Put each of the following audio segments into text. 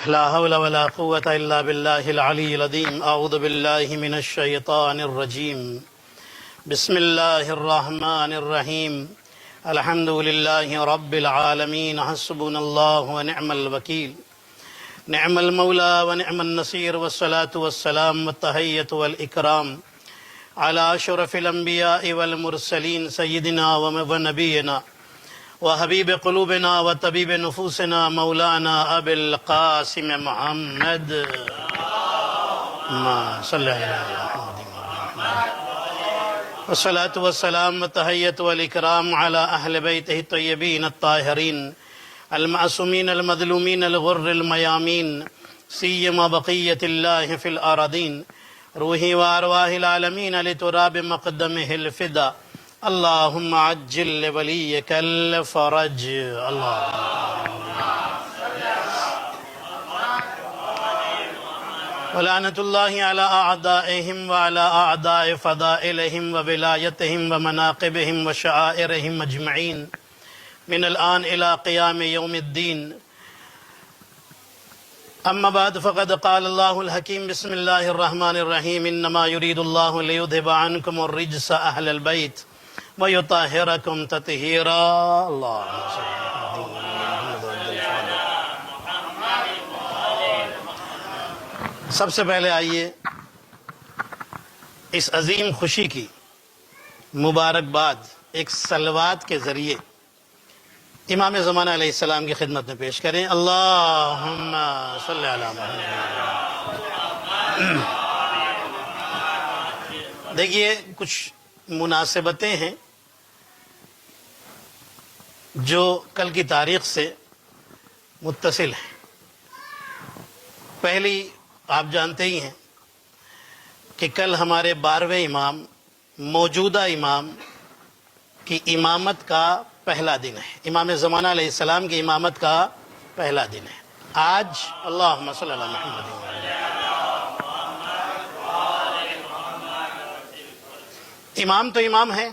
لا حول ولا قوة إلا بالله العلي العظيم. أعوذ بالله من الشيطان الرجيم. بسم الله الرحمن الرحيم. الحمد لله رب العالمين. حسبنا الله ونعم الوكيل. نعم المولى ونعم النصير. والصلاة والسلام والتحية والإكرام على أشرف الأنبياء والمرسلين سيدنا ونبينا وحبیب قلوبنا و طبیب نفوسنا مولانا ابی القاسم محمد صلی اللہ علیہ وسلم. والصلاة والسلام والتحیة والإکرام على أهل بيته الطيبين الطاهرين المعصومين المظلومين الغر الميامين سيما بقية الله في الأراضين روحي وأرواح العالمين لتراب مقدمه الفدا. اللهم عجل لوليك الفرج. ولعنة الله على أعدائهم وعلى أعداء فضائلهم وولايتهم ومناقبهم وشعائرهم أجمعين من الآن إلى قيام يوم الدين. أما بعد فقد قال الله الحكيم. بسم الله الرحمن الرحيم. إنما يريد الله ليذهب عنكم الرجس أهل البيت وَيُطَهِّرَكُمْ تَطْهِيرًا. اللهم صل على سب سے پہلے آئیے اس عظیم خوشی کی مبارکباد ایک صلوات کے ذریعے امام زمانہ علیہ السلام کی خدمت میں پیش کریں. اللہم صلی علی محمد. دیکھیے کچھ مناسبتیں ہیں جو کل کی تاریخ سے متصل ہیں. پہلی آپ جانتے ہی ہیں کہ کل ہمارے 12ویں امام موجودہ امام کی امامت کا پہلا دن ہے. امام زمانہ علیہ السلام کی امامت کا پہلا دن ہے آج. اللہم صلی اللہ علیہ وسلم. امام تو امام ہیں،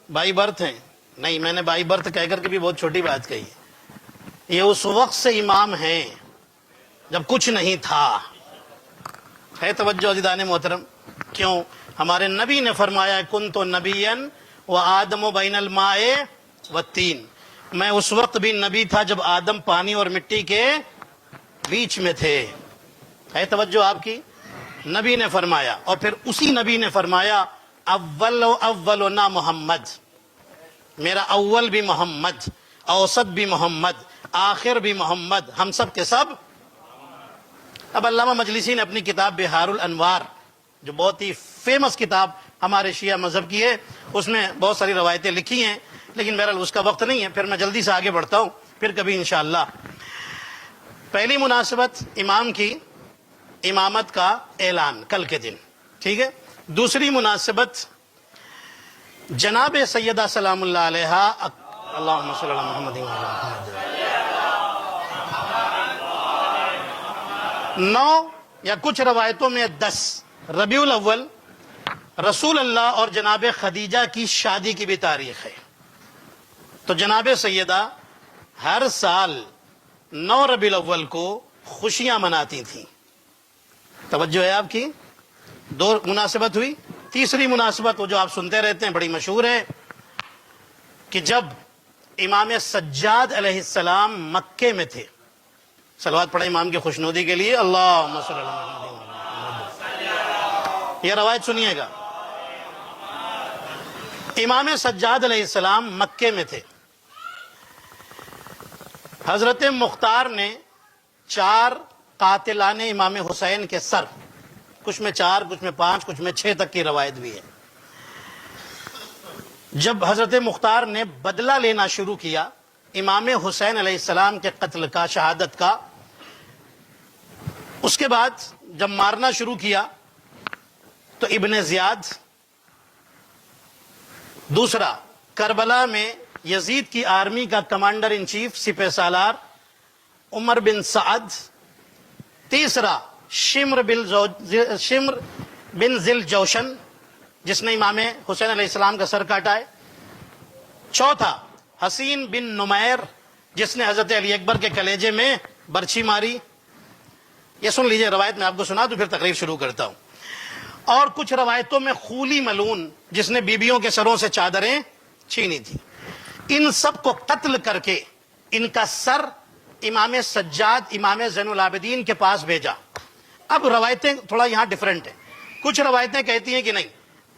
بائی برتھ ہیں. نہیں، میں نے بائی برتھ کہہ کر کے بھی بہت چھوٹی بات کہی. یہ اس وقت سے امام ہیں جب کچھ نہیں تھا. ہے توجہ عزیزان محترم. کیوں؟ ہمارے نبی نے فرمایا کنت نبیا وآدم بین الماء والطین. میں اس وقت بھی نبی تھا جب آدم پانی اور مٹی کے بیچ میں تھے. ہے توجہ آپ کی؟ نبی نے فرمایا. اور پھر اسی نبی نے فرمایا اولنا محمد. میرا اول بھی محمد، اوسط بھی محمد، آخر بھی محمد، ہم سب کے سب. اب علامہ مجلسی نے اپنی کتاب بہار الانوار جو بہت ہی فیمس کتاب ہمارے شیعہ مذہب کی ہے اس میں بہت ساری روایتیں لکھی ہیں، لیکن بہرحال اس کا وقت نہیں ہے. پھر میں جلدی سے آگے بڑھتا ہوں، پھر کبھی انشاءاللہ. پہلی مناسبت امام کی امامت کا اعلان کل کے دن. ٹھیک ہے. دوسری مناسبت جناب سیدہ سلام اللہ علیہا. اللہم صلی اللہ محمد. 9 یا کچھ روایتوں میں 10 ربیع الاول رسول اللہ اور جناب خدیجہ کی شادی کی بھی تاریخ ہے. تو جناب سیدہ ہر سال 9 ربیع الاول کو خوشیاں مناتی تھیں. توجہ ہے آپ کی؟ 2 مناسبت ہوئی. تیسری مناسبت وہ جو آپ سنتے رہتے ہیں بڑی مشہور ہے کہ جب امام سجاد علیہ السلام مکے میں تھے. صلوات پڑھیں امام کی خوشنودی کے لیے. اللہم صلی اللہ علیہ وسلم. یہ روایت سنیے گا. امام سجاد علیہ السلام مکے میں تھے. حضرت مختار نے 4 قاتلان امام حسین کے سر، کچھ میں 4 کچھ میں 5 کچھ میں 6 تک کی روایت بھی ہے. جب حضرت مختار نے بدلہ لینا شروع کیا امام حسین علیہ السلام کے قتل کا، شہادت کا، اس کے بعد جب مارنا شروع کیا تو ابن زیاد، دوسرا کربلا میں یزید کی آرمی کا کمانڈر ان چیف سپہ سالار عمر بن سعد، تیسرا شمر بن ذل جوشن جس نے امام حسین علیہ السلام کا سر کاٹا ہے، چوتھا حسین بن نمیر جس نے حضرت علی اکبر کے کلیجے میں برچھی ماری، یہ سن لیجئے روایت میں آپ کو سنا تو پھر تقریر شروع کرتا ہوں. اور کچھ روایتوں میں خولی ملعون جس نے بیویوں کے سروں سے چادریں چھینی تھی، ان سب کو قتل کر کے ان کا سر امام سجاد امام زین العابدین کے پاس بھیجا. اب روایتیں تھوڑا یہاں ڈیفرنٹ ہیں. کچھ روایتیں کہتی ہیں کہ نہیں،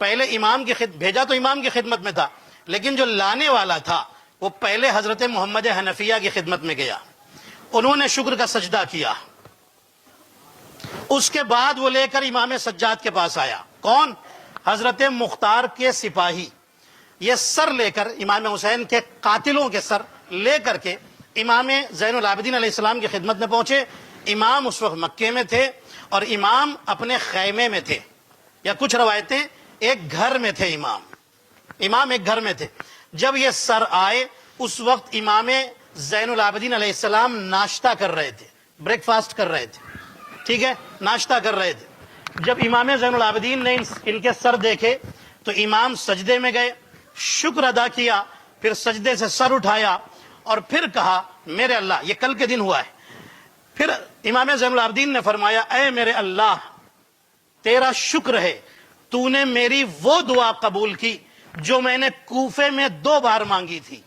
پہلے امام کی بھیجا تو امام کی خدمت میں تھا، لیکن جو لانے والا تھا وہ پہلے حضرت محمد حنفیہ کی خدمت میں گیا، انہوں نے شکر کا سجدہ کیا، اس کے بعد وہ لے کر امام سجاد کے پاس آیا. کون؟ حضرت مختار کے سپاہی. یہ سر لے کر امام حسین کے قاتلوں کے سر لے کر کے امام زین العابدین علیہ السلام کی خدمت میں پہنچے. امام اس وقت مکے میں تھے اور امام اپنے خیمے میں تھے، یا کچھ روایتیں ایک گھر میں تھے. امام ایک گھر میں تھے. جب یہ سر آئے اس وقت امام زین العابدین علیہ السلام ناشتہ کر رہے تھے، بریک فاسٹ کر رہے تھے، ٹھیک ہے، ناشتہ کر رہے تھے. جب امام زین العابدین نے ان کے سر دیکھے تو امام سجدے میں گئے، شکر ادا کیا، پھر سجدے سے سر اٹھایا اور پھر کہا میرے اللہ، یہ کل کے دن ہوا ہے. پھر امام زین العابدین نے فرمایا اے میرے اللہ، تیرا شکر ہے تو نے میری وہ دعا قبول کی جو میں نے کوفے میں 2 بار مانگی تھی.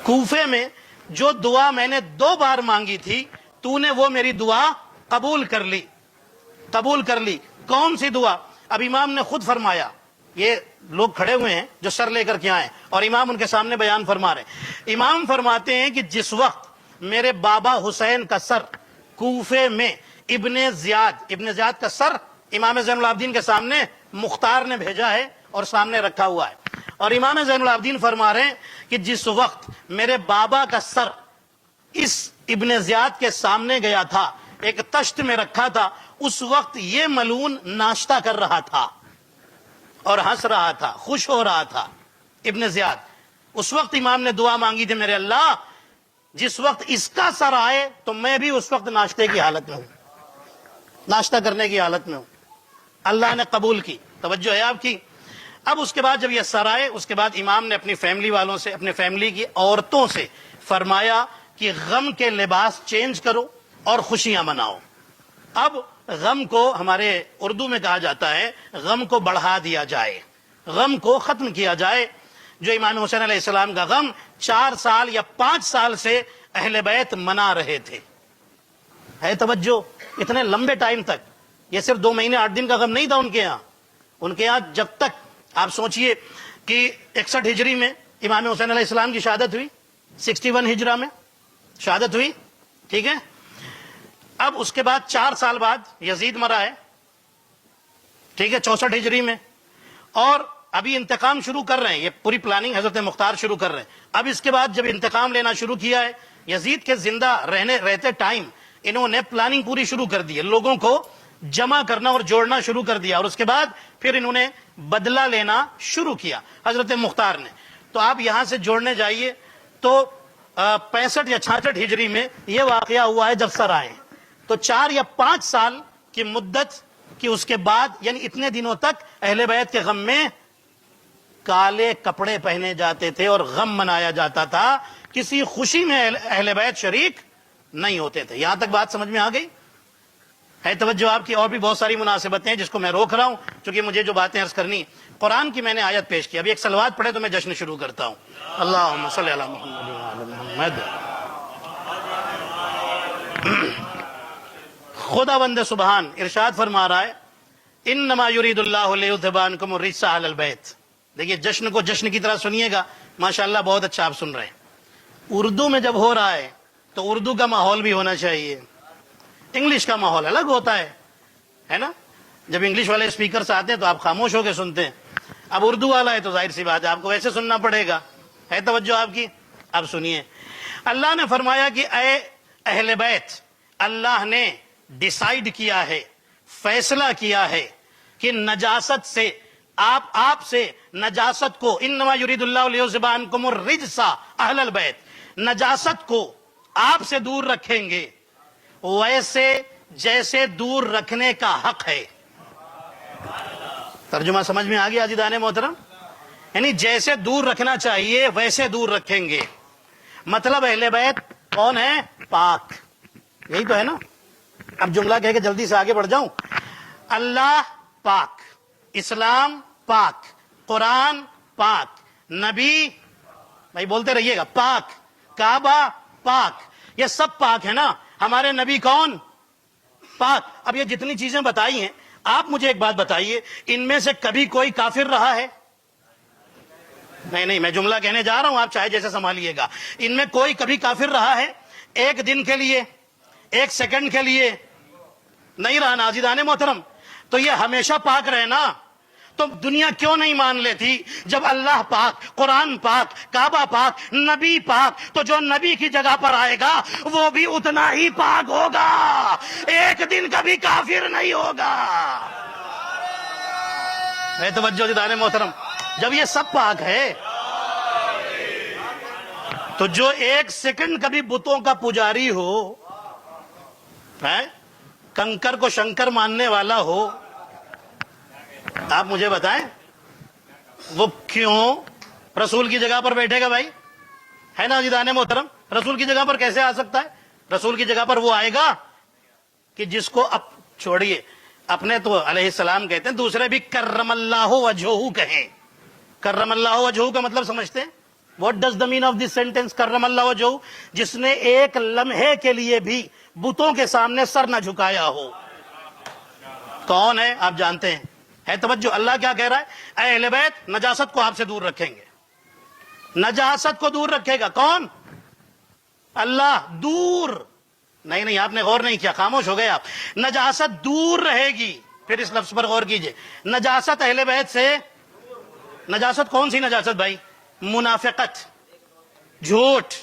کوفے میں جو دعا میں نے 2 بار مانگی تھی تو نے وہ میری دعا قبول کر لی. کون سی دعا؟ اب امام نے خود فرمایا، یہ لوگ کھڑے ہوئے ہیں جو سر لے کر کے آئے اور امام ان کے سامنے بیان فرما رہے ہیں. امام فرماتے ہیں کہ جس وقت میرے بابا حسین کا سر کوفے میں ابن زیاد کا سر امام زین العابدین کے سامنے مختار نے بھیجا ہے اور سامنے رکھا ہوا ہے، اور امام زین العابدین فرما رہے ہیں کہ جس وقت میرے بابا کا سر اس ابن زیاد کے سامنے گیا تھا، ایک تشت میں رکھا تھا، اس وقت یہ ملعون ناشتہ کر رہا تھا اور ہنس رہا تھا، خوش ہو رہا تھا. ابن زیاد اس وقت امام نے دعا مانگی تھی میرے اللہ جس وقت اس کا سر آئے تو میں بھی اس وقت ناشتے کی حالت میں ہوں، ناشتہ کرنے کی حالت میں ہوں. اللہ نے قبول کی. توجہ ہے آپ کی. اب اس کے بعد جب یہ سر آئے اس کے بعد امام نے اپنی فیملی والوں سے، اپنے فیملی کی عورتوں سے فرمایا کہ غم کے لباس چینج کرو اور خوشیاں مناؤ. اب غم کو ہمارے اردو میں کہا جاتا ہے غم کو بڑھا دیا جائے، غم کو ختم کیا جائے. جو امام حسین علیہ السلام کا غم 4 سال یا 5 سال سے اہل بیت منا رہے تھے. ہے توجہ؟ اتنے لمبے ٹائم تک، یہ صرف 2 مہینے 8 دن کا غم نہیں تھا ان کے یہاں جب تک آپ سوچئے کہ 61 ہجری میں امام حسین علیہ السلام کی شہادت ہوئی، 61 ہجرہ میں شہادت ہوئی، ٹھیک ہے. اب اس کے بعد 4 سال بعد یزید مرا ہے، ٹھیک ہے، 64 ہجری میں، اور ابھی انتقام شروع کر رہے ہیں. یہ پوری پلاننگ حضرت مختار شروع کر رہے ہیں. اب اس کے بعد جب انتقام لینا شروع کیا ہے، یزید کے زندہ رہتے ٹائم انہوں نے پلاننگ پوری شروع کر دی ہے، لوگوں کو جمع کرنا اور جوڑنا شروع کر دیا، اور اس کے بعد پھر انہوں نے بدلہ لینا شروع کیا حضرت مختار نے. تو آپ یہاں سے جوڑنے جائیے تو 65 یا 66 ہجری میں یہ واقعہ ہوا ہے جب سر آئے. تو 4 یا 5 سال کی مدت کی اس کے بعد، یعنی اتنے دنوں تک اہل بیت کے غم میں کالے کپڑے پہنے جاتے تھے اور غم منایا جاتا تھا. کسی خوشی میں اہل بیت شریک نہیں ہوتے تھے. یہاں تک بات سمجھ میں آ گئی ہے؟ توجہ آپ کی. اور بھی بہت ساری مناسبتیں ہیں جس کو میں روک رہا ہوں چونکہ مجھے جو باتیں عرض کرنی. قرآن کی میں نے آیت پیش کی، ابھی ایک صلوات پڑھے تو میں جشن شروع کرتا ہوں. اللہم صلی علی محمد وعلی محمد. خداوند سبحان ارشاد فرما رہا ہے انما یرید اللہ لیذھب عنکم الرجس اہل البیت. دیکھیے جشن کو جشن کی طرح سنیے گا. ماشاءاللہ بہت اچھا آپ سن رہے ہیں. اردو میں جب ہو رہا ہے تو اردو کا ماحول بھی ہونا چاہیے. انگلش کا ماحول الگ ہوتا ہے نا. جب انگلش والے اسپیکرز آتے ہیں تو آپ خاموش ہو کے سنتے ہیں. اب اردو والا ہے تو ظاہر سی بات ہے آپ کو ویسے سننا پڑے گا. ہے توجہ آپ کی؟ اب سنیے. اللہ نے فرمایا کہ اے اہل بیت، اللہ نے ڈیسائیڈ کیا ہے، فیصلہ کیا ہے کہ نجاست سے آپ سے نجاست کو، انما یرید اللہ لیذھب عنکم الرجس اہل البیت، نجاست کو آپ سے دور رکھیں گے ویسے جیسے دور رکھنے کا حق ہے. ترجمہ سمجھ میں آ گیا عزیزان محترم؟ یعنی جیسے دور رکھنا چاہیے ویسے دور رکھیں گے. مطلب اہل بیت کون ہے؟ پاک. یہی تو ہے نا. اب جملہ کہہ کے جلدی سے آگے بڑھ جاؤں. اللہ پاک, اسلام پاک, قرآن پاک, نبی بھائی بولتے رہیے گا پاک, کعبہ پاک, یہ سب پاک ہے نا. ہمارے نبی کون؟ پاک. اب یہ جتنی چیزیں بتائی ہیں, آپ مجھے ایک بات بتائیے, ان میں سے کبھی کوئی کافر رہا ہے؟ نہیں, میں جملہ کہنے جا رہا ہوں, آپ چاہے جیسے سنبھالیے گا. ان میں کوئی کبھی کافر رہا ہے؟ ایک دن کے لیے, ایک سیکنڈ کے لیے نہیں رہا. ناظرین محترم, تو یہ ہمیشہ پاک رہے نا. تو دنیا کیوں نہیں مان لیتی جب اللہ پاک, قرآن پاک, کعبہ پاک, نبی پاک, تو جو نبی کی جگہ پر آئے گا وہ بھی اتنا ہی پاک ہوگا, ایک دن کبھی کافر نہیں ہوگا. میں توجہ دیدان محترم, جب یہ سب پاک ہے تو جو ایک سیکنڈ کبھی بتوں کا پجاری ہو, کنکر کو شنکر ماننے والا ہو, آپ مجھے بتائیں وہ کیوں رسول کی جگہ پر بیٹھے گا؟ بھائی ہے نا عزیزان محترم, رسول کی جگہ پر کیسے آ سکتا ہے؟ رسول کی جگہ پر وہ آئے گا کہ جس کو اب چھوڑیے, اپنے تو علیہ السلام کہتے ہیں, دوسرے بھی کرم اللہ وجہہ کہیں. کرم اللہ وجہہ کا مطلب سمجھتے ہیں؟ What does the mean of this sentence کرم اللہ وجہہ؟ جس نے ایک لمحے کے لیے بھی بتوں کے سامنے سر نہ جھکایا ہو. کون ہے آپ جانتے ہیں؟ ہے توجہ. اللہ کیا کہہ رہا ہے؟ اے اہل بیت نجاست کو آپ سے دور رکھیں گے. نجاست کو دور رکھے گا کون؟ اللہ. دور نہیں, آپ نے غور نہیں کیا, خاموش ہو گئے آپ. نجاست دور رہے گی. پھر اس لفظ پر غور کیجئے. نجاست اہل بیت سے, نجاست کون سی نجاست بھائی؟ منافقت, جھوٹ,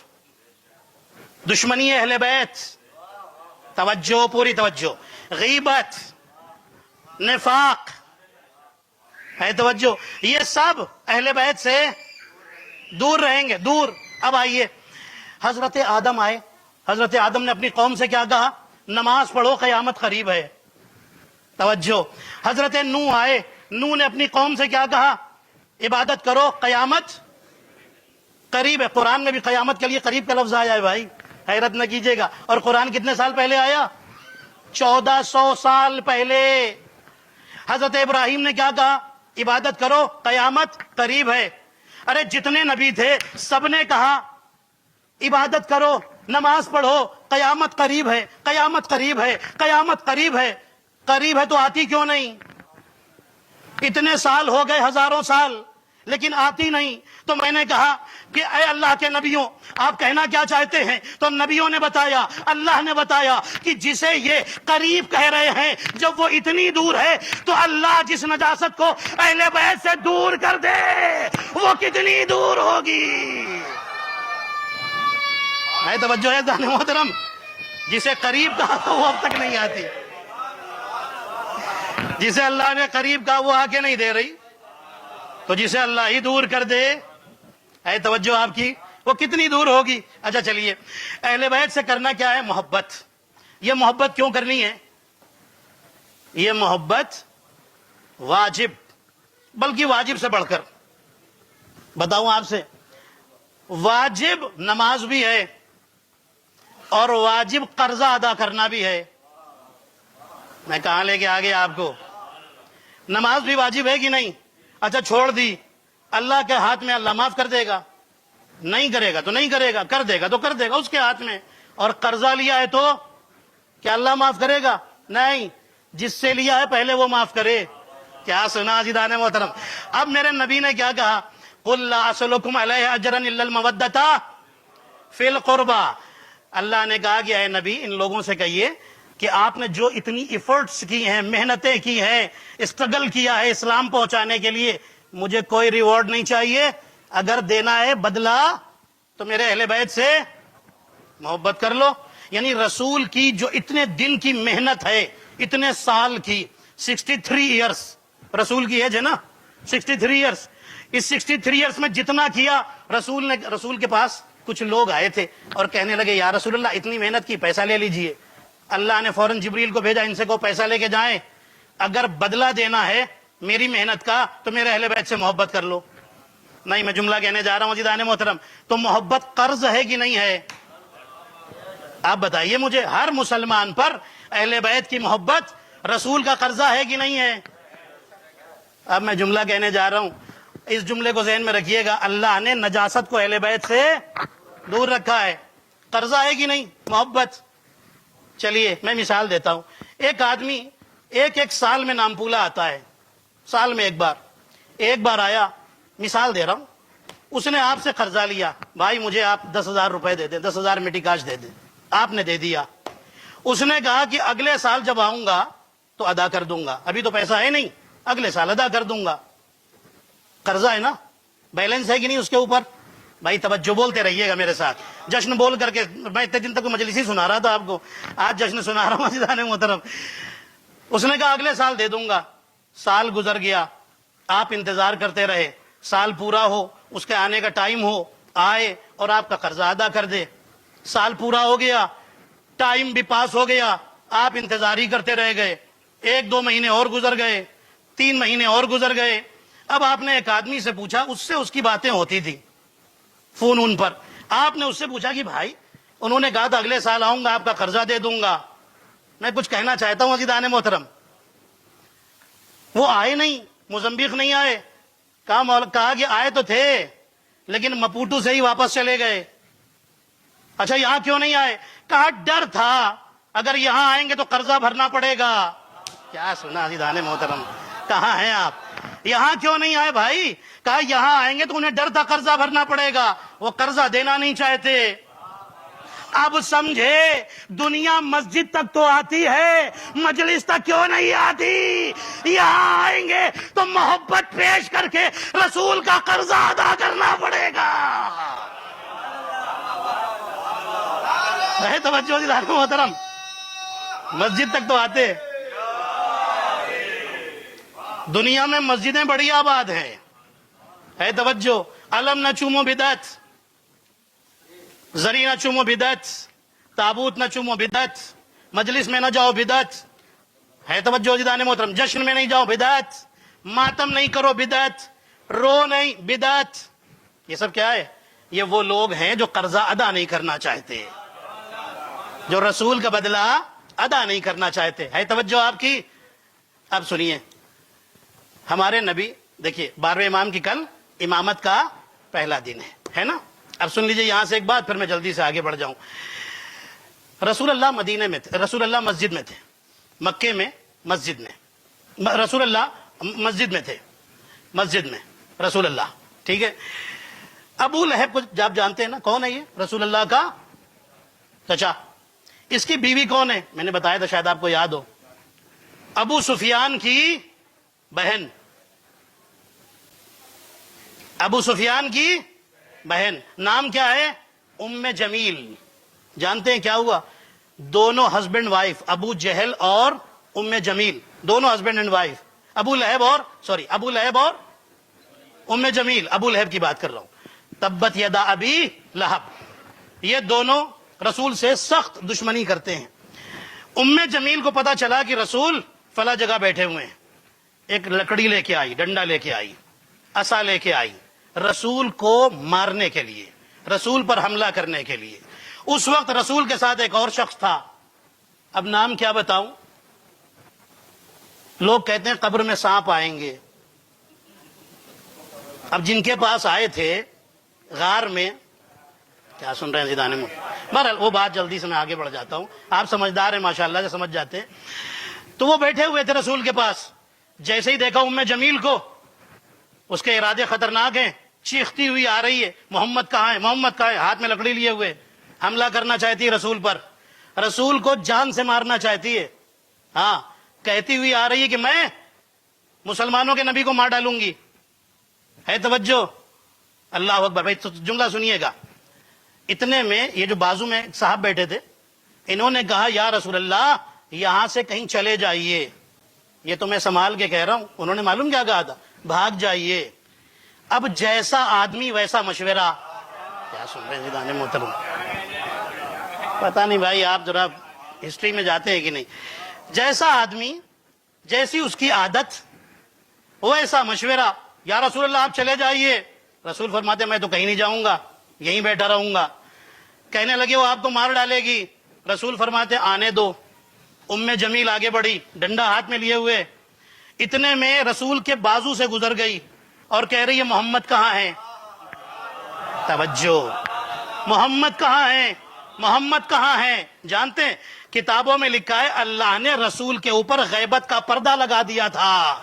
دشمنی اہل بیت, توجہ پوری توجہ, غیبت, نفاق, ہے توجہ, یہ سب اہل بیت سے دور رہیں گے, دور. اب آئیے, حضرت آدم آئے. حضرت آدم نے اپنی قوم سے کیا کہا؟ نماز پڑھو قیامت قریب ہے. توجہ. حضرت نوح آئے. نوح نے اپنی قوم سے کیا کہا؟ عبادت کرو قیامت قریب ہے. قرآن میں بھی قیامت کے لیے قریب کا لفظ آیا ہے بھائی, حیرت نہ کیجیے گا. اور قرآن کتنے سال پہلے آیا؟ 1400 سال پہلے. حضرت ابراہیم نے کیا کہا؟ عبادت کرو قیامت قریب ہے. ارے جتنے نبی تھے سب نے کہا عبادت کرو, نماز پڑھو, قیامت قریب ہے, قیامت قریب ہے, قیامت قریب ہے. قریب ہے تو آتی کیوں نہیں؟ اتنے سال ہو گئے, ہزاروں سال, لیکن آتی نہیں. تو میں نے کہا کہ اے اللہ کے نبیوں, آپ کہنا کیا چاہتے ہیں؟ تو نبیوں نے بتایا, اللہ نے بتایا کہ جسے یہ قریب کہہ رہے ہیں, جب وہ اتنی دور ہے تو اللہ جس نجاست کو اہل بیت سے دور کر دے وہ کتنی دور ہوگی. ہے توجہ ہے دانے محترم, جسے قریب کہا وہ اب تک نہیں آتی, جسے اللہ نے قریب کہا وہ آگے نہیں دے رہی, تو جسے اللہ ہی دور کر دے, ہے توجہ آپ کی, وہ کتنی دور ہوگی. اچھا چلیے, اہل بیت سے کرنا کیا ہے؟ محبت. یہ محبت کیوں کرنی ہے؟ یہ محبت واجب, بلکہ واجب سے بڑھ کر بتاؤں آپ سے, واجب نماز بھی ہے اور واجب قرضہ ادا کرنا بھی ہے. میں کہاں لے کے آگے آپ کو؟ نماز بھی واجب ہے کہ نہیں؟ اچھا چھوڑ دی, اللہ کے ہاتھ میں, اللہ معاف کر دے گا, نہیں کرے گا تو نہیں کرے گا, کر دے گا تو کر دے گا, اس کے ہاتھ میں. اور قرضہ لیا ہے تو کیا اللہ معاف کرے گا؟ نہیں, جس سے لیا ہے پہلے وہ معاف کرے. کیا سنا عزیزان محترم. اب میرے نبی نے کیا کہا؟ قُلْ لَا أَسْأَلُكُمْ عَلَيْهِ أَجْرًا إِلَّا الْمَوَدَّةَ فِي الْقُرْبَى. اللہ نے کہا کہ اے نبی, ان لوگوں سے کہیے کہ آپ نے جو اتنی ایفرٹس کی ہیں, محنتیں کی ہیں, اسٹرگل کیا ہے اسلام پہنچانے کے لیے, مجھے کوئی ریوارڈ نہیں چاہیے. اگر دینا ہے بدلہ تو میرے اہل بیت سے محبت کر لو. یعنی رسول کی جو اتنے دن کی محنت ہے, اتنے سال کی, 63 ایئرس رسول کی ایج ہے نا, 63 ایئرس. اس 63 ایئرس میں جتنا کیا رسول کے پاس کچھ لوگ آئے تھے اور کہنے لگے یا رسول اللہ اتنی محنت کی, پیسہ لے لیجئے. اللہ نے فوراً جبریل کو بھیجا, ان سے کو پیسہ لے کے جائیں, اگر بدلہ دینا ہے میری محنت کا تو میرے اہل بیت سے محبت کر لو. نہیں, میں جملہ کہنے جا رہا ہوں عزیزان محترم, تو محبت قرض ہے کہ نہیں ہے؟ آپ بتائیے مجھے، ہر مسلمان پر اہل بیت کی محبت، رسول کا قرضہ ہے کہ نہیں ہے؟ اب میں جملہ کہنے جا رہا ہوں، اس جملے کو ذہن میں رکھیے گا، اللہ نے نجاست کو اہل بیت سے دور رکھا ہے، قرضہ ہے کہ نہیں؟ محبت۔ چلیے میں مثال دیتا ہوں، ایک آدمی ایک سال میں نامپولا آتا ہے، سال میں ایک بار آیا، مثال دے رہا ہوں، اس نے آپ سے قرضہ لیا، بھائی مجھے آپ 10,000 روپے دے دیں، 10,000 میٹھی کاش دے دیں، آپ نے دے دیا۔ اس نے کہا کہ اگلے سال جب آؤں گا تو ادا کر دوں گا، ابھی تو پیسہ ہے نہیں، اگلے سال ادا کر دوں گا۔ قرضہ ہے نا، بیلنس ہے کہ نہیں اس کے اوپر؟ بھائی توجہ، بولتے رہیے گا میرے ساتھ، جشن بول کر کے، میں اتنے دن تک مجلس ہی سنا رہا تھا آپ کو، آج جشن سنا رہا ہوں عزیزان محترم۔ اس نے کہا اگلے سال دے دوں گا، سال گزر گیا، آپ انتظار کرتے رہے، سال پورا ہو، اس کے آنے کا ٹائم ہو، آئے اور آپ کا قرضہ ادا کر دے۔ سال پورا ہو گیا، ٹائم بھی پاس ہو گیا، آپ انتظار ہی کرتے رہ گئے، 1-2 مہینے اور گزر گئے، 3 مہینے اور گزر گئے۔ اب آپ نے ایک آدمی سے پوچھا، اس سے اس کی باتیں ہوتی تھی فون ان پر، آپ نے اس سے پوچھا کہ بھائی انہوں نے کہا تھا اگلے سال آؤں گا آپ کا قرضہ دے دوں گا، میں کچھ کہنا چاہتا ہوں عزیزان محترم، وہ آئے نہیں، موزمبیق نہیں آئے، کہا کہ آئے تو تھے لیکن مپوٹو سے ہی واپس چلے گئے۔ اچھا یہاں کیوں نہیں آئے؟ کہا ڈر تھا اگر یہاں آئیں گے تو قرضہ بھرنا پڑے گا۔ کیا سنا عزیزان محترم، کہاں ہیں آپ؟ یہاں کیوں نہیں آئے بھائی؟ کہا یہاں آئیں گے تو انہیں ڈر تھا قرضہ بھرنا پڑے گا، وہ قرضہ دینا نہیں چاہتے۔ اب سمجھے، دنیا مسجد تک تو آتی ہے، مجلس تک کیوں نہیں آتی؟ یہاں آئیں گے تو محبت پیش کر کے رسول کا قرضہ ادا کرنا پڑے گا۔ ہے توجہ عزیزان محترم، مسجد تک تو آتے، دنیا میں مسجدیں بڑی آباد ہیں، ہے توجہ، علم نہ چومو بدعت، زری نہ چومو بدعت، تابوت نہ چومو بدعت، مجلس میں نہ جاؤ بدعت، ہے توجہ عزیزان محترم، جشن میں نہیں جاؤ بدعت، ماتم نہیں کرو بدعت، رو نہیں بدعت۔ یہ سب کیا ہے؟ یہ وہ لوگ ہیں جو قرضہ ادا نہیں کرنا چاہتے، جو رسول کا بدلہ ادا نہیں کرنا چاہتے، ہے توجہ آپ کی۔ اب سنیے، ہمارے نبی، دیکھیے 12ویں امام کی کل امامت کا پہلا دن ہے نا؟ اب سن لیجئے یہاں سے ایک بات، پھر میں جلدی سے آگے بڑھ جاؤں۔ رسول اللہ مدینے میں تھے، رسول اللہ مسجد میں تھے، مکے میں مسجد میں، رسول اللہ مسجد میں تھے، مسجد میں رسول اللہ، ٹھیک ہے۔ ابو لہب کو جب جانتے ہیں نا، کون ہے یہ؟ رسول اللہ کا چچا۔ اس کی بیوی کون ہے؟ میں نے بتایا تھا، شاید آپ کو یاد ہو، ابو سفیان کی بہن، ابو سفیان کی بہن، نام کیا ہے؟ ام جمیل۔ جانتے ہیں کیا ہوا؟ دونوں ہسبینڈ وائف، ابو جہل اور ام جمیل، دونوں ہسبینڈ اینڈ وائف، ابو لہب اور ام جمیل، ابو لہب کی بات کر رہا ہوں، تبت یدا ابی لہب، یہ دونوں رسول سے سخت دشمنی کرتے ہیں۔ ام جمیل کو پتا چلا کہ رسول فلاں جگہ بیٹھے ہوئے ہیں، ایک لکڑی لے کے آئی، ڈنڈا لے کے آئی، عصا لے کے آئی، رسول کو مارنے کے لیے، رسول پر حملہ کرنے کے لیے۔ اس وقت رسول کے ساتھ ایک اور شخص تھا، اب نام کیا بتاؤں؟ لوگ کہتے ہیں قبر میں سانپ آئیں گے۔ اب جن کے پاس آئے تھے غار میں، کیا سن رہے ہیں زیدانے میں؟ بہرحال وہ بات جلدی سے میں آگے بڑھ جاتا ہوں، آپ سمجھدار ہیں ماشاءاللہ سے سمجھ جاتے ہیں۔ تو وہ بیٹھے ہوئے تھے رسول کے پاس، جیسے ہی دیکھا ام جمیل کو، اس کے ارادے خطرناک ہیں، چیختی ہوئی آ رہی ہے، محمد کہاں ہے، محمد کہاں ہے، ہاتھ میں لکڑی لیے ہوئے، حملہ کرنا چاہتی ہے رسول پر، رسول کو جان سے مارنا چاہتی ہے۔ ہاں، کہتی ہوئی آ رہی ہے کہ میں مسلمانوں کے نبی کو مار ڈالوں گی، ہے توجہ، اللہ اکبر۔ بھائی جملہ سنیے گا، اتنے میں یہ جو بازو میں صاحب بیٹھے تھے، انہوں نے کہا یا رسول اللہ یہاں سے کہیں چلے جائیے، یہ تو میں سنبھال کے کہہ رہا ہوں، انہوں نے معلوم کیا کہا تھا؟ بھاگ جائیے۔ اب جیسا آدمی ویسا مشورہ، کیا سن رہے ہیں زیدان محترم؟ پتہ نہیں بھائی آپ ذرا ہسٹری میں جاتے ہیں کہ نہیں، جیسا آدمی، جیسی اس کی عادت، ویسا مشورہ، یا رسول اللہ آپ چلے جائیے۔ رسول فرماتے میں تو کہیں نہیں جاؤں گا، یہیں بیٹھا رہوں گا۔ کہنے لگے وہ آپ کو مار ڈالے گی۔ رسول فرماتے آنے دو. ام جمیل آگے بڑھی ڈنڈا ہاتھ میں لیے ہوئے. اتنے میں رسول کے بازو سے گزر گئی اور کہہ رہی ہے محمد کہاں ہے؟ توجہ, محمد کہاں ہے؟ محمد کہاں ہے؟ جانتے ہیں کتابوں میں لکھا ہے اللہ نے رسول کے اوپر غیبت کا پردہ لگا دیا تھا.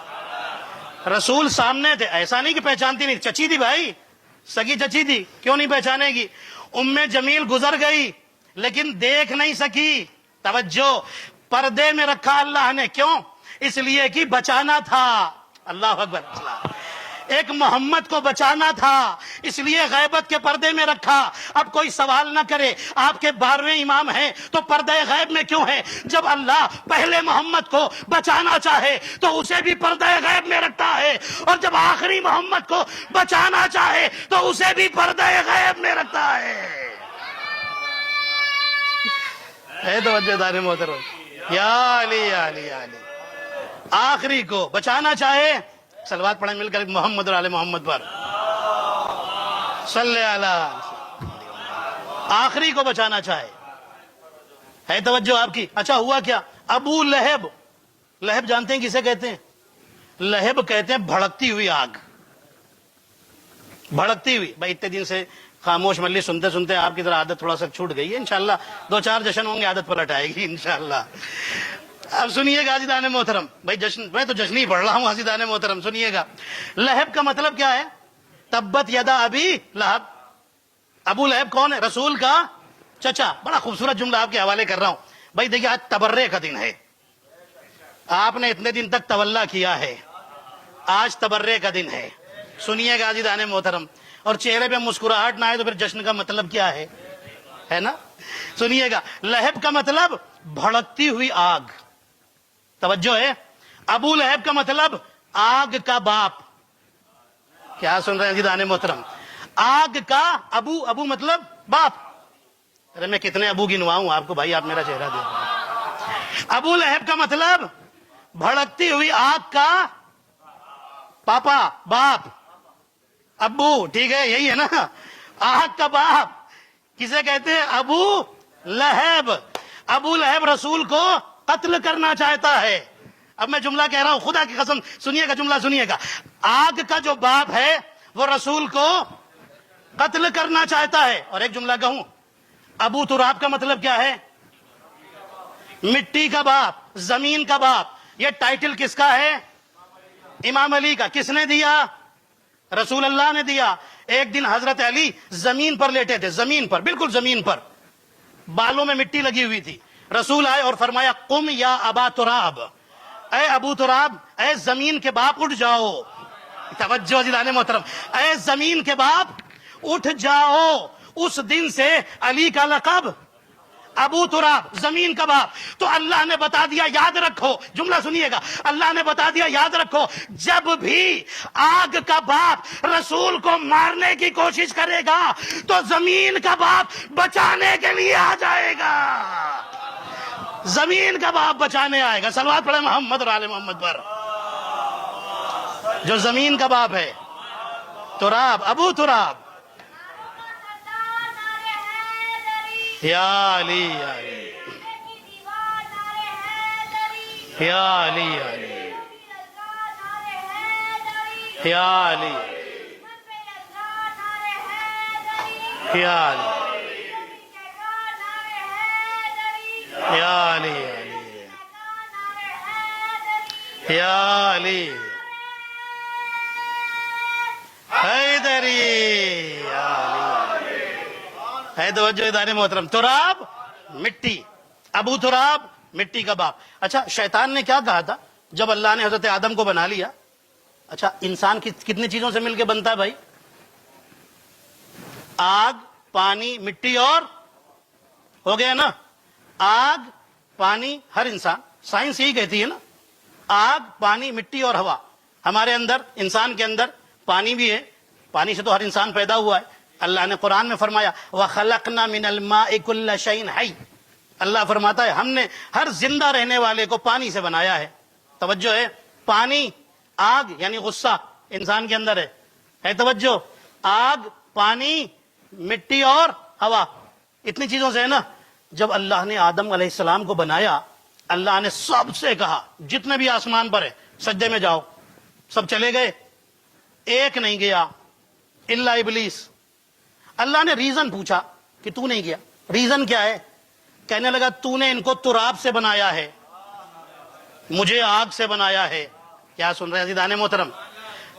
رسول سامنے تھے, ایسا نہیں کہ پہچانتی نہیں, چچی تھی بھائی, سگی چچی تھی, کیوں نہیں پہچانے گی؟ ام جمیل گزر گئی لیکن دیکھ نہیں سکی. توجہ, پردے میں رکھا اللہ نے, کیوں؟ اس لیے کہ بچانا تھا. اللہ اکبر. ایک محمد کو بچانا تھا, اس لیے غیبت کے پردے میں رکھا. اب کوئی سوال نہ کرے آپ کے 12ویں امام ہیں تو پردہ غیب میں کیوں ہے؟ جب اللہ پہلے محمد کو بچانا چاہے تو اسے بھی پردہ غیب میں رکھتا ہے, اور جب آخری محمد کو بچانا چاہے تو اسے بھی پردہ غیب میں رکھتا ہے. اے توجہ دار محترم, یا علی یا علی یا علی. آخری کو بچانا چاہے, صلوات پڑھیں مل کر محمد اور آل محمد پر, صلی اللہ. آخری کو بچانا چاہے, ہے توجہ آپ کی. اچھا ہوا کیا؟ ابو لہب, لہب جانتے ہیں کسے کہتے ہیں؟ لہب کہتے ہیں بھڑکتی ہوئی آگ. بھڑکتی ہوئی. بھائی اتنے دن سے خاموش ملی سنتے سنتے آپ کی طرح عادت تھوڑا سا چھوٹ گئی ہے, انشاءاللہ 2-4 جشن ہوں گے عادت پلٹ آئے گی انشاءاللہ. اب سنیے گا عزیزان محترم, بھائی جشن, میں تو جشن ہی پڑھ رہا ہوں عزیزان محترم, سنیے گا. لہب کا مطلب کیا ہے؟ تبت یدا ابی لہب. ابو لہب کون ہے؟ رسول کا چچا. بڑا خوبصورت جملہ آپ کے حوالے کر رہا ہوں. بھائی دیکھیے آج تبرے کا دن ہے, آپ نے اتنے دن تک تولا کیا ہے, آج تبرے کا دن ہے. سنیے گا عزیزان محترم, اور چہرے پہ مسکراہٹ نہ آئے تو پھر جشن کا مطلب کیا ہے نا. سنیے گا, لہب کا مطلب بھڑکتی ہوئی آگ. توجہ ہے. ابو لہب کا مطلب آگ کا باپ. کیا سن رہے ہیں عزیزان محترم؟ آگ کا ابو, ابو مطلب باپ. ارے میں کتنے ابو گنواؤں آپ کو بھائی, آپ میرا چہرہ دیکھیں. ابو لہب کا مطلب بھڑکتی ہوئی آگ کا پاپا, باپ, ابو. ٹھیک ہے, یہی ہے نا, آگ کا باپ. کسے کہتے ہیں؟ ابو لہب. ابو لہب رسول کو قتل کرنا چاہتا ہے. اب میں جملہ کہہ رہا ہوں, خدا کی قسم سنیے گا, جملہ سنیے گا. آگ کا جو باپ ہے وہ رسول کو قتل کرنا چاہتا ہے. اور ایک جملہ کہوں, ابو تراب کا مطلب کیا ہے؟ مٹی کا باپ, زمین کا باپ. یہ ٹائٹل کس کا ہے؟ امام علی کا. کس نے دیا؟ رسول اللہ نے دیا. ایک دن حضرت علی زمین پر لیٹے تھے, زمین پر, بالکل زمین پر, بالوں میں مٹی لگی ہوئی تھی. رسول آئے اور فرمایا قم یا ابا تراب, اے ابو تراب, اے زمین کے باپ اٹھ جاؤ. توجہ عزیزان محترم, اے زمین کے باپ اٹھ جاؤ. اس دن سے علی کا لقب ابو تراب, زمین کا باپ. تو اللہ نے بتا دیا, یاد رکھو, جملہ سنیے گا, اللہ نے بتا دیا یاد رکھو, جب بھی آگ کا باپ رسول کو مارنے کی کوشش کرے گا تو زمین کا باپ بچانے کے لیے آ جائے گا. زمین کا باپ بچانے آئے گا. صلوات پڑھیں محمد اور آل محمد پر. جو زمین کا باپ ہے, تراب, ابو تراب. یا علی یا علی یا علی یا علی یا علی یا علی یا علی یا علی حیدری یا علی. ہے توجہ ادارے محترم. تراب مٹی, ابو تراب مٹی کا باپ. اچھا شیطان نے کیا کہا تھا جب اللہ نے حضرت آدم کو بنا لیا؟ اچھا انسان کتنی چیزوں سے مل کے بنتا ہے بھائی؟ آگ, پانی, مٹی اور, ہو گیا نا, آگ, پانی, ہر انسان, سائنس یہی کہتی ہے نا, آگ, پانی, مٹی اور ہوا. ہمارے اندر, انسان کے اندر پانی بھی ہے, پانی سے تو ہر انسان پیدا ہوا ہے. اللہ نے قرآن میں فرمایا وَخَلَقْنَا مِنَ الْمَاءِ كُلَّ شَيْءٍ حَيٍّ. اللہ فرماتا ہے ہم نے ہر زندہ رہنے والے کو پانی سے بنایا ہے. توجہ ہے, پانی, آگ یعنی غصہ انسان کے اندر ہے توجہ, آگ, پانی, مٹی اور ہوا, اتنی چیزوں سے ہے نا. جب اللہ نے آدم علیہ السلام کو بنایا، اللہ نے سب سے کہا جتنے بھی آسمان پر ہے سجدے میں جاؤ، سب چلے گئے، ایک نہیں گیا الا ابلیس۔ اللہ نے ریزن پوچھا کہ تو نہیں گیا، ریزن کیا ہے؟ کہنے لگا تو نے ان کو تراب سے بنایا ہے، مجھے آگ سے بنایا ہے۔ کیا سن رہے ہیں عزیزان محترم؟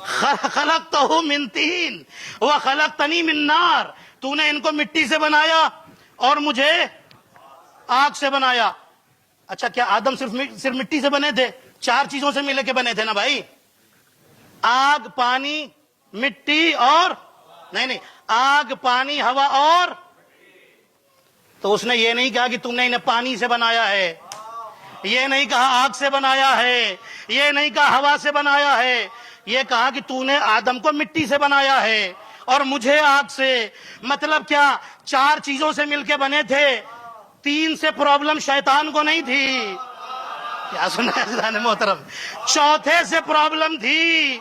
خلقتہ من طین وخلقتنی من نار، تو نے ان کو مٹی سے بنایا اور مجھے آگ سے بنایا۔ اچھا کیا آدم صرف مٹی سے بنے تھے؟ 4 چیزوں سے ملے کے بنے تھے نا بھائی، آگ، پانی، مٹی اور نہیں آگ، پانی، ہوا اور، تو اس نے یہ نہیں کہا کہ تم نے انہیں پانی سے بنایا ہے، یہ نہیں کہا آگ سے بنایا ہے، یہ نہیں کہا ہوا سے بنایا ہے، یہ کہا کہ تو نے آدم کو مٹی سے بنایا ہے اور مجھے آگ سے۔ مطلب کیا 4 چیزوں سے مل کے بنے تھے، 3 سے پرابلم شیطان کو نہیں تھی۔ کیا سنا ہے عزیزان محترم؟ 4تھے سے پرابلم تھی۔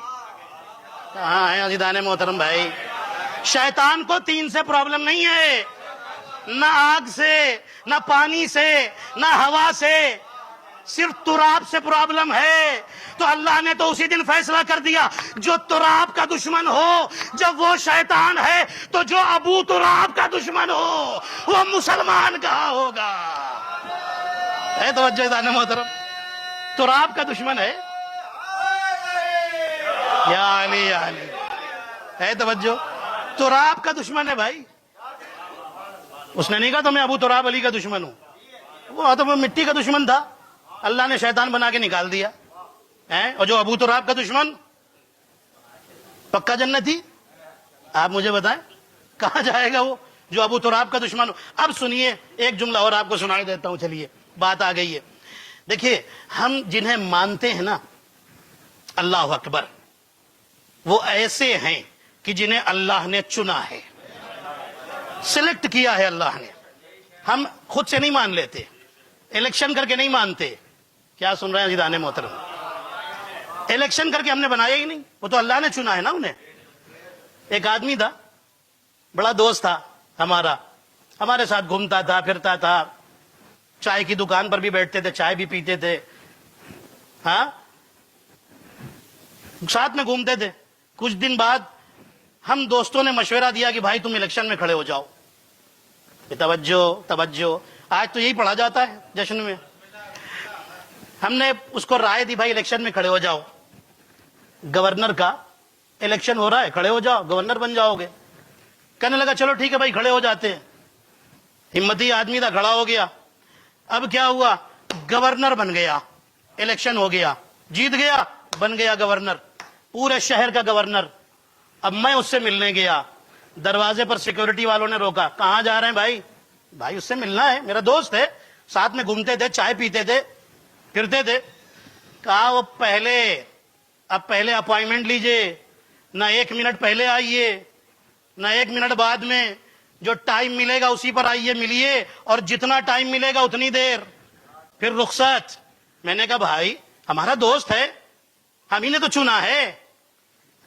کہاں ہے عزیزان محترم بھائی؟ شیطان کو 3 سے پرابلم نہیں ہے، نہ آگ سے، نہ پانی سے، نہ ہوا سے، صرف تراب سے پرابلم ہے۔ تو اللہ نے تو اسی دن فیصلہ کر دیا، جو تراب کا دشمن ہو جب وہ شیطان ہے، تو جو ابو تراب کا دشمن ہو وہ مسلمان کہاں ہوگا؟ ہے توجہ عزیزان محترم؟ تراب کا دشمن ہے، یا علی یا علی، ہے توجہ؟ تراب کا دشمن ہے بھائی۔ اس نے نہیں کہا تو میں ابو تراب علی کا دشمن ہوں، وہ تو مٹی کا دشمن تھا، اللہ نے شیطان بنا کے نکال دیا۔ اور جو ابو تراب کا دشمن پکا جنتی، آپ مجھے بتائیں کہاں جائے گا وہ جو ابو تراب کا دشمن ہو؟ اب سنیے ایک جملہ اور آپ کو سنائی دیتا ہوں، چلیے بات آ گئی ہے۔ دیکھیے ہم جنہیں مانتے ہیں نا، اللہ اکبر، وہ ایسے ہیں کہ جنہیں اللہ نے چنا ہے، سلیکٹ کیا ہے اللہ نے۔ ہم خود سے نہیں مان لیتے، الیکشن کر کے نہیں مانتے۔ کیا سن رہے ہیں عزیزان محترم؟ الیکشن کر کے ہم نے بنایا ہی نہیں، وہ تو اللہ نے چنا ہے نا انہیں۔ ایک آدمی تھا، بڑا دوست تھا ہمارا، ہمارے ساتھ گھومتا تھا، پھرتا تھا، چائے کی دکان پر بھی بیٹھتے تھے، چائے بھی پیتے تھے، ہاں ساتھ میں گھومتے تھے۔ کچھ دن بعد ہم دوستوں نے مشورہ دیا کہ بھائی تم الیکشن میں کھڑے ہو جاؤ۔ توجہ توجہ، آج تو یہی پڑھا جاتا ہے جشن میں۔ ہم نے اس کو رائے دی، بھائی الیکشن میں کھڑے ہو جاؤ، گورنر کا الیکشن ہو رہا ہے، کھڑے ہو جاؤ، گورنر بن جاؤ گے۔ کہنے لگا چلو ٹھیک ہے بھائی کھڑے ہو جاتے ہیں۔ ہمتی آدمی تھا، کھڑا ہو گیا۔ اب کیا ہوا؟ گورنر بن گیا، الیکشن ہو گیا، جیت گیا، بن گیا گورنر، پورے شہر کا گورنر۔ اب میں اس سے ملنے گیا، دروازے پر سیکورٹی والوں نے روکا، کہاں جا رہے ہیں بھائی؟ بھائی اس سے ملنا ہے، میرا دوست ہے، ساتھ میں گھومتے تھے، چائے پیتے تھے، پھرتے تھے۔ کہا وہ پہلے اپوائنٹمنٹ لیجئے، نہ 1 منٹ پہلے آئیے نہ 1 منٹ بعد میں، جو ٹائم ملے گا اسی پر آئیے، ملیے، اور جتنا ٹائم ملے گا اتنی دیر، پھر رخصت۔ میں نے کہا بھائی ہمارا دوست ہے، ہم ہی نے تو چنا ہے۔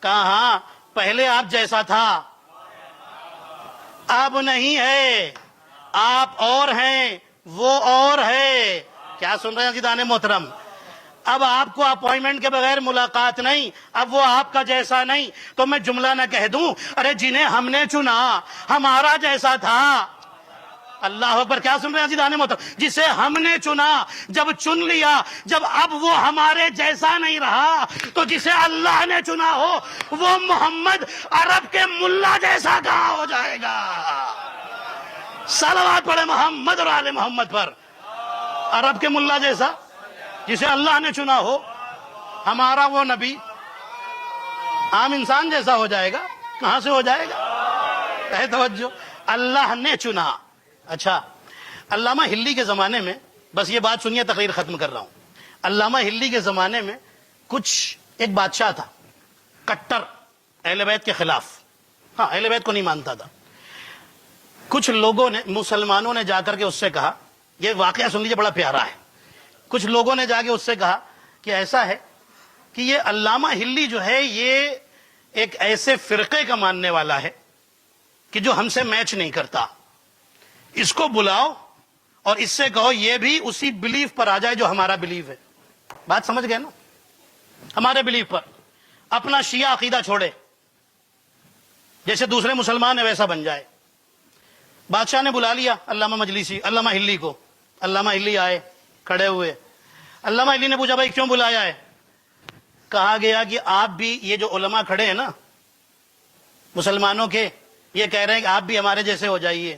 کہا ہاں پہلے آپ جیسا تھا، اب نہیں ہے، آپ اور ہیں، وہ اور ہے۔ کیا سن رہے ہیں عزیزان محترم؟ اب آپ کو اپوائنٹمنٹ کے بغیر ملاقات نہیں، اب وہ آپ کا جیسا نہیں۔ تو میں جملہ نہ کہہ دوں، ارے جنہیں ہم نے چنا ہمارا جیسا تھا۔ اللہ اکبر، کیا سن رہے ہیں عزیزان محترم؟ جسے ہم نے چنا، جب چن لیا، جب اب وہ ہمارے جیسا نہیں رہا، تو جسے اللہ نے چنا ہو وہ محمد عرب کے ملا جیسا کہاں ہو جائے گا؟ صلوات پڑھے محمد اور آل محمد پر۔ عرب کے ملا جیسا، جسے اللہ نے چنا ہو، ہمارا وہ نبی عام انسان جیسا ہو جائے گا؟ کہاں سے ہو جائے گا؟ ہے توجہ، اللہ نے چنا۔ اچھا، علامہ ہلی کے زمانے میں، بس یہ بات سنیے، تقریر ختم کر رہا ہوں۔ علامہ ہلی کے زمانے میں ایک بادشاہ تھا، کٹر اہل بیت کے خلاف، ہاں اہل بیت کو نہیں مانتا تھا۔ کچھ لوگوں نے، مسلمانوں نے جا کر کے اس سے کہا، یہ واقعہ سن لیجیے بڑا پیارا ہے۔ کچھ لوگوں نے جا کے اس سے کہا کہ ایسا ہے کہ یہ علامہ ہلی جو ہے یہ ایک ایسے فرقے کا ماننے والا ہے کہ جو ہم سے میچ نہیں کرتا، اس کو بلاؤ اور اس سے کہو یہ بھی اسی بلیف پر آ جائے جو ہمارا بلیف ہے. بات سمجھ گئے نا؟ ہمارے بلیف پر اپنا شیعہ عقیدہ چھوڑے, جیسے دوسرے مسلمان ہیں ویسا بن جائے. بادشاہ نے بلا لیا علامہ مجلسی, علامہ ہلی کو. علامہ ہلی آئے, کھڑے ہوئے. علامہ ہلی نے پوچھا بھائی کیوں بلایا ہے؟ کہا گیا کہ آپ بھی, یہ جو علماء کھڑے ہیں نا مسلمانوں کے, یہ کہہ رہے ہیں کہ آپ بھی ہمارے جیسے ہو جائیے.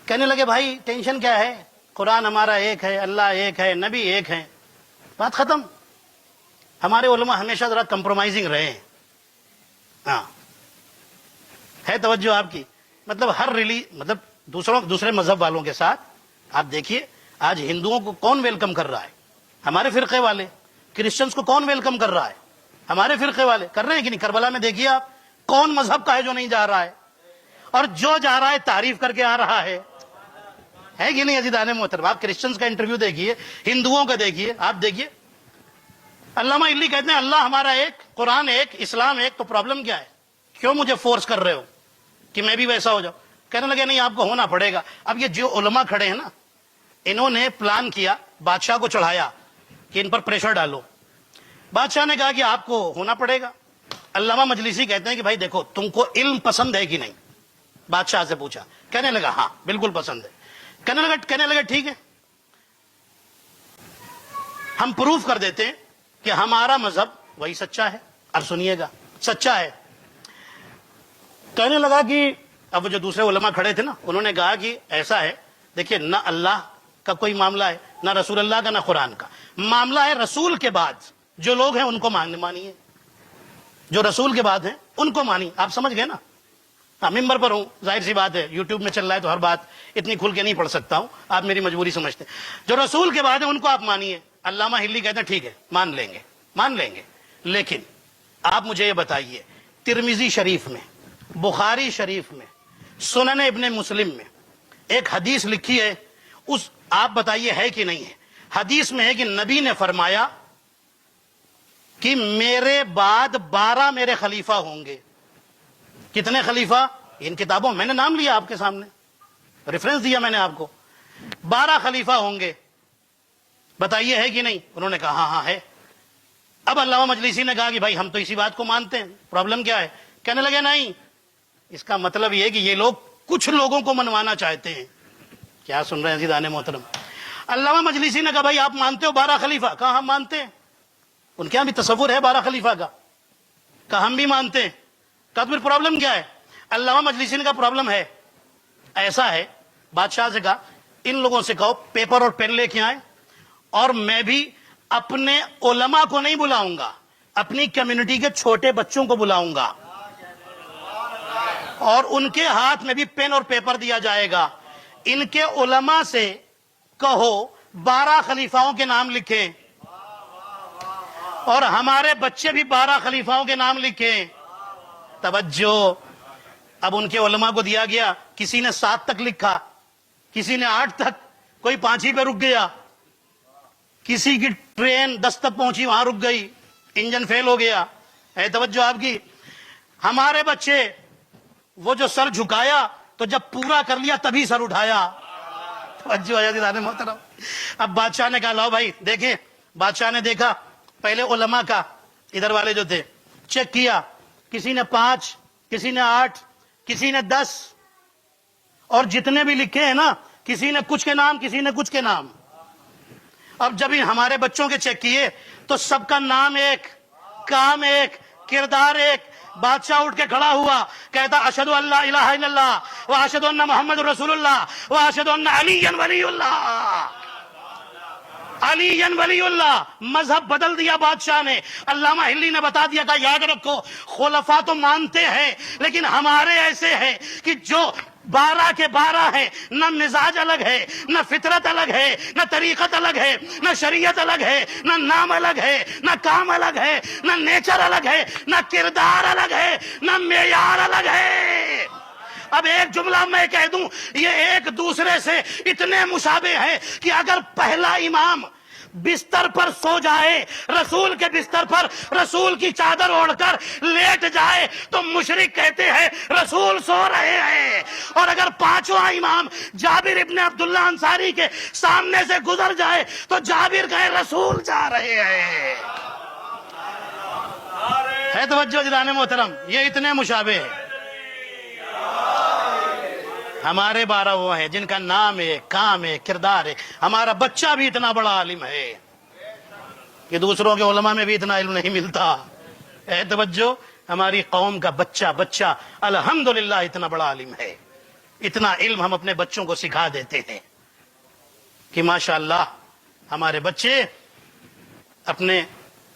کہنے لگے بھائی ٹینشن کیا ہے, قرآن ہمارا ایک ہے, اللہ ایک ہے, نبی ایک ہے, بات ختم. ہمارے علماء ہمیشہ ذرا کمپرومائزنگ رہے ہیں. ہاں ہے توجہ آپ کی, مطلب ہر مطلب دوسرے مذہب والوں کے ساتھ آپ دیکھیے آج ہندوؤں کو کون ویلکم کر رہا ہے؟ ہمارے فرقے والے. کرسچنس کو کون ویلکم کر رہا ہے؟ ہمارے فرقے والے. کر رہے ہیں کہ نہیں؟ کربلا میں دیکھیے آپ کون مذہب کا ہے جو نہیں جا رہا ہے, اور جو جا رہا ہے تعریف کر کے آ رہا ہے کہ نہیں عزیزان محترم؟ آپ کرسچنس کا انٹرویو دیکھیے, ہندوؤں کا دیکھیے, آپ دیکھیے. علامہ الی کہتے ہیں اللہ ہمارا ایک, قرآن ایک, اسلام ایک, تو پرابلم کیا ہے؟ کیوں مجھے فورس کر رہے ہو کہ میں بھی ویسا ہو جاؤں؟ کہنے لگے نہیں آپ کو ہونا پڑے گا. اب یہ جو علماء کھڑے ہیں نا, انہوں نے پلان کیا, بادشاہ کو چڑھایا کہ ان پر پریشر ڈالو. بادشاہ نے کہا کہ آپ کو ہونا پڑے گا. علامہ مجلسی کہتے ہیں کہ بھائی دیکھو تم کو علم پسند ہے کہ نہیں؟ بادشاہ سے پوچھا. کہنے لگا ہاں بالکل پسند ہے. کہنے لگا ٹھیک ہے, ہم پروف کر دیتے ہیں کہ ہمارا مذہب وہی سچا ہے. اب سنیے گا, سچا ہے. کہنے لگا کہ اب جو دوسرے علماء کھڑے تھے نا, انہوں نے کہا کہ ایسا ہے, دیکھیے نہ اللہ کا کوئی معاملہ ہے, نہ رسول اللہ کا, نہ قرآن کا. معاملہ ہے رسول کے بعد جو لوگ ہیں ان کو مانیے, جو رسول کے بعد ہیں ان کو مانی. آپ سمجھ گئے نا؟ ہاں ممبر پر ہوں, ظاہر سی بات ہے, یوٹیوب میں چل رہا ہے تو ہر بات اتنی کھل کے نہیں پڑھ سکتا ہوں, آپ میری مجبوری سمجھتے ہیں. جو رسول کے بعد ہیں ان کو آپ مانیے. علامہ ہلی کہتے ہیں ٹھیک ہے مان لیں گے, لیکن آپ مجھے یہ بتائیے ترمذی شریف میں, بخاری شریف میں, سنن ابن مسلم میں ایک حدیث لکھی ہے, اس آپ بتائیے ہے کہ نہیں ہے؟ حدیث میں ہے کہ نبی نے فرمایا کہ میرے بعد 12 میرے خلیفہ ہوں گے. کتنے خلیفہ؟ ان کتابوں میں نے نام لیا آپ کے سامنے, ریفرنس دیا میں نے آپ کو. 12 خلیفہ ہوں گے, بتائیے ہے کہ نہیں؟ انہوں نے کہا ہاں ہے. اب علامہ مجلسی نے کہا کہ بھائی ہم تو اسی بات کو مانتے ہیں, پرابلم کیا ہے؟ کہنے لگے نہیں, اس کا مطلب یہ ہے کہ یہ لوگ کچھ لوگوں کو منوانا چاہتے ہیں. کیا سن رہے ہیں عزیزان محترم؟ علامہ مجلسی نے کہا بھائی آپ مانتے ہو 12 خلیفہ؟ کہا ہم مانتے ہیں. ان کے یہاں بھی تصور ہے 12 خلیفہ کا. کہا ہم بھی مانتے ہیں. کہا تو پھر پرابلم کیا ہے؟ علامہ مجلسی نے کہا پرابلم ہے, ایسا ہے. بادشاہ سے کہا ان لوگوں سے کہو پیپر اور پین لے کے آئیں, اور میں بھی اپنے علماء کو نہیں بلاؤں گا, اپنی کمیونٹی کے چھوٹے بچوں کو بلاؤں گا, اور ان کے ہاتھ میں بھی پین اور پیپر دیا جائے گا. ان کے علماء سے کہو 12 خلیفاؤں کے نام لکھیں, اور ہمارے بچے بھی 12 خلیفاؤں کے نام لکھیں. توجہ, اب ان کے علماء کو دیا گیا. کسی نے 7 تک لکھا, کسی نے 8 تک, کوئی 5 ہی پہ رک گیا. کسی کی ٹرین 10 تک پہنچی, وہاں رک گئی, انجن فیل ہو گیا. ہے توجہ آپ کی؟ ہمارے بچے وہ جو سر جھکایا تو جب پورا کر لیا تبھی سر اٹھایا. توجہ عزیزان محترم. اب بادشاہ نے کہا لاؤ بھائی دیکھیں. بادشاہ نے دیکھا پہلے علماء کا, ادھر والے جو تھے, چیک کیا. کسی نے 5, کسی نے 8, کسی نے 10, اور جتنے بھی لکھے ہیں نا کسی نے کچھ کے نام, کسی نے کچھ کے نام. اب جب ہمارے بچوں کے چیک کیے تو سب کا نام ایک, کام ایک, کردار ایک. بادشاہ اٹھ کے کھڑا ہوا, کہتا اشہدو ان لا الہ الا اللہ واشہدو ان محمد رسول اللہ واشہدو ان علی ولی اللہ. علی ولی اللہ. مذہب بدل دیا بادشاہ نے. علامہ ہلی نے بتا دیا کہ یاد رکھو خلفاء تو مانتے ہیں, لیکن ہمارے ایسے ہیں کہ جو 12 کے 12 ہیں, نہ مزاج الگ ہے, نہ فطرت الگ ہے, نہ طریقت الگ ہے, نہ شریعت الگ ہے, نہ نام الگ ہے, نہ کام الگ ہے, نہ نیچر الگ ہے, نہ کردار الگ ہے, نہ معیار الگ ہے. اب ایک جملہ میں کہہ دوں, یہ ایک دوسرے سے اتنے مشابہ ہیں کہ اگر پہلا امام بستر پر سو جائے، رسول کے بستر پر رسول کی چادر اوڑھ کر لیٹ جائے تو مشرک کہتے ہیں رسول سو رہے ہیں، اور اگر پانچواں امام جابر ابن عبداللہ انصاری کے سامنے سے گزر جائے تو جابر کہے رسول جا رہے ہیں۔ ہے توجہ جنان محترم، یہ اتنے مشابہ ہیں۔ ہمارے 12 وہ ہیں جن کا نام ہے، کام ہے، کردار ہے۔ ہمارا بچہ بھی اتنا بڑا عالم ہے کہ دوسروں کے علماء میں بھی اتنا علم نہیں ملتا۔ اے توجہ، ہماری قوم کا بچہ الحمدللہ اتنا بڑا عالم ہے۔ اتنا علم ہم اپنے بچوں کو سکھا دیتے ہیں کہ ماشاءاللہ ہمارے بچے اپنے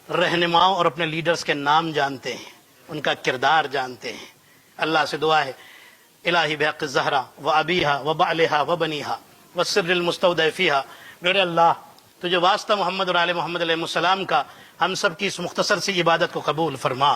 رہنماؤں اور اپنے لیڈرز کے نام جانتے ہیں، ان کا کردار جانتے ہیں۔ اللہ سے دعا ہے الہی بحق الزہرا و ابیہا و بعلہا و بنیہا و سر المستودع فیہا، میرے اللہ تجھے واسطہ محمد اور آل محمد علیہ السلام کا ہم سب کی اس مختصر سی عبادت کو قبول فرما۔